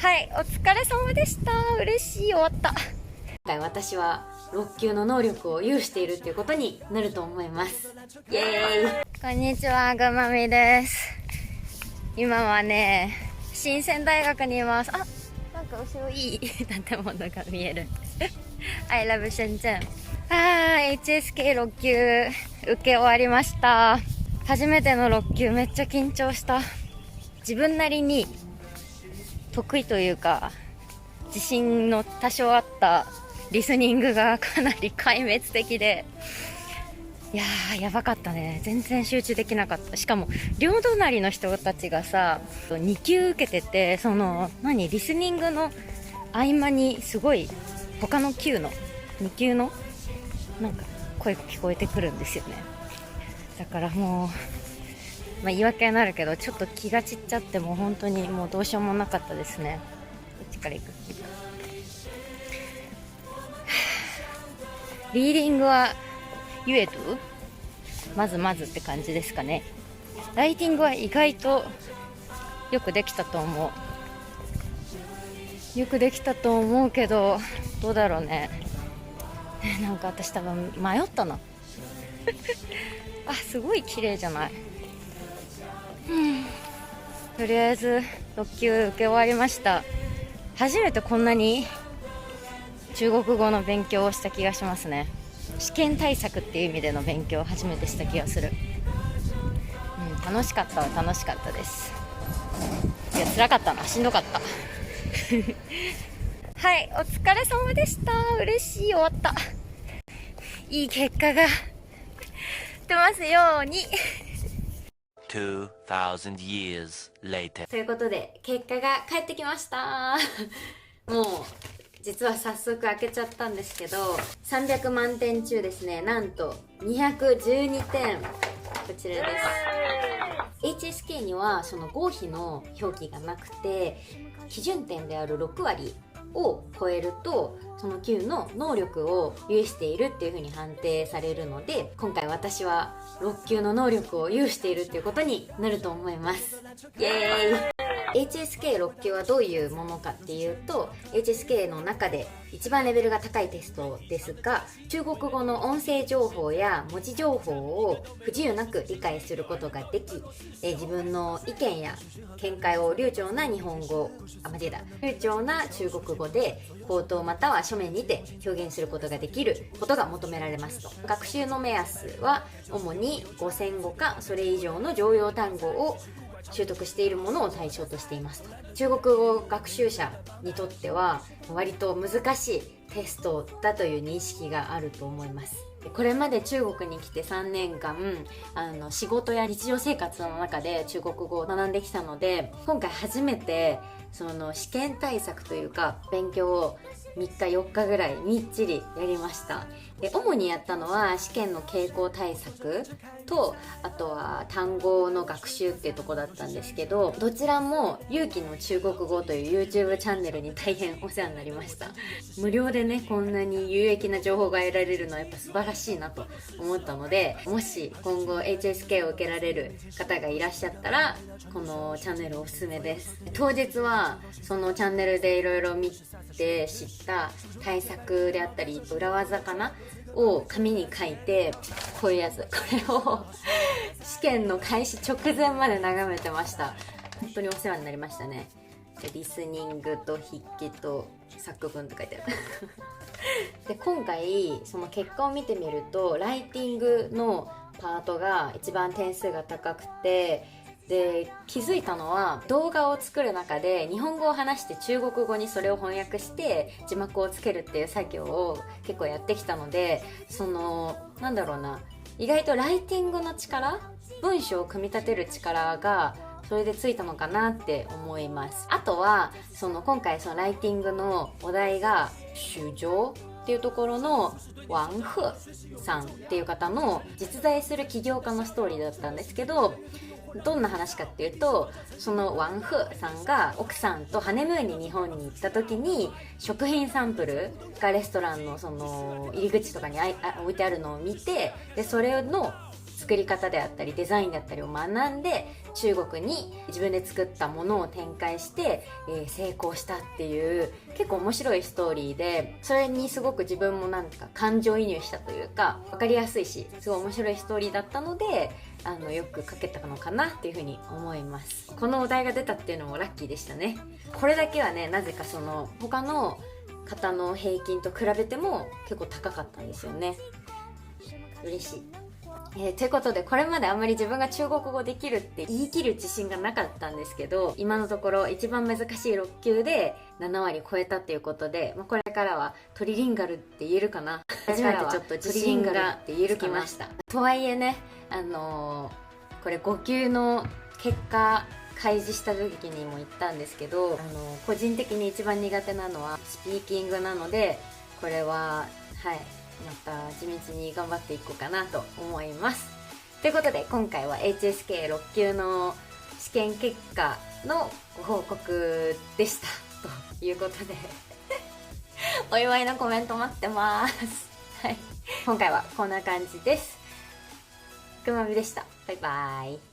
はい、お疲れ様でした。嬉しい、終わった。今回私は6級の能力を有しているっていうことになると思います。イエーイ。こんにちは、ぐまみです。今はね、深セン大学にいます。あ、なんか後ろいい建物が見える。I love 深セン。HSK6 級受け終わりました。初めての6級めっちゃ緊張した。自分なりに得意というか自信の多少あったリスニングがかなり壊滅的で、いやーやばかったね。全然集中できなかった。しかも両隣の人たちがさ2級受けてて、そのリスニングの合間にすごい他の級の2級のなんか声が聞こえてくるんですよね。だからもう言い訳になるけどちょっと気が散っちゃって、もう本当にもうどうしようもなかったですね。こっちから行く。リーディングは言えとまずって感じですかね。ライティングは意外とよくできたと思うけど、どうだろうね。なんか私多分迷ったな。あ、すごい綺麗じゃない。とりあえず6級受け終わりました。初めてこんなに中国語の勉強をした気がしますね。試験対策っていう意味での勉強を初めてした気がする。楽しかったです。いや辛かったな、しんどかった。はい、お疲れ様でした。嬉しい、終わった。いい結果が出ますように。2,000 years later。 ということで結果が返ってきました。もう実は早速開けちゃったんですけど、300万点中ですね、なんと212点。こちらです。HSK にはその合否の表記がなくて、基準点である6割を超えるとその級の能力を有しているっていう風に判定されるので、今回私は6級の能力を有しているっていうことになると思います。イエーイ。HSK6 級はどういうものかっていうと、 HSK の中で一番レベルが高いテストですが、中国語の音声情報や文字情報を不自由なく理解することができ、自分の意見や見解を流暢な日本語、流暢な中国語で口頭または書面にて表現することができることが求められますと。学習の目安は主に5000語かそれ以上の常用単語を習得しているものを対象としていますと。中国語学習者にとっては割と難しいテストだという認識があると思います。これまで中国に来て3年間仕事や日常生活の中で中国語を学んできたので、今回初めてその試験対策というか勉強を3日4日ぐらいみっちりやりました。で主にやったのは試験の傾向対策と、あとは単語の学習っていうところだったんですけど、どちらも勇気の中国語という YouTube チャンネルに大変お世話になりました。無料でねこんなに有益な情報が得られるのはやっぱ素晴らしいなと思ったので、もし今後 HSK を受けられる方がいらっしゃったらこのチャンネルおすすめです。当日はそのチャンネルでいろいろ見て知った対策であったり裏技かなを紙に書いて、こういうやつ、これを試験の開始直前まで眺めてました。本当にお世話になりましたね。リスニングと筆記と作文と書いてある。で今回その結果を見てみると、ライティングのパートが一番点数が高くて、で気づいたのは動画を作る中で日本語を話して中国語にそれを翻訳して字幕をつけるっていう作業を結構やってきたので、その意外とライティングの力、文章を組み立てる力がそれでついたのかなって思います。あとは今回そのライティングのお題が主情っていうところのワンフさんっていう方の実在する起業家のストーリーだったんですけど、どんな話かっていうと、そのワンフさんが奥さんとハネムーンに日本に行った時に食品サンプルがレストランのその入り口とかに置いてあるのを見て、でそれの作り方であったりデザインだったりを学んで中国に自分で作ったものを展開して、成功したっていう結構面白いストーリーで、それにすごく自分もなんか感情移入したというか、分かりやすいしすごい面白いストーリーだったのでよく書けたのかなっていうふうに思います。このお題が出たっていうのもラッキーでしたね。これだけはね、なぜかその他の方の平均と比べても結構高かったんですよね。嬉しい。ということで、これまであんまり自分が中国語できるって言い切る自信がなかったんですけど、今のところ一番難しい6級で7割超えたっていうことで、これからはトリリンガルって言えるかな。初めてちょっと自信がつきました。とはいえね、これ5級の結果開示した時にも言ったんですけど、個人的に一番苦手なのはスピーキングなので、これはまた地道に頑張っていこうかなと思います。ということで今回は HSK6 級の試験結果のご報告でしたということでお祝いのコメント待ってますはい、今回はこんな感じです。くまみでした。バイバイ。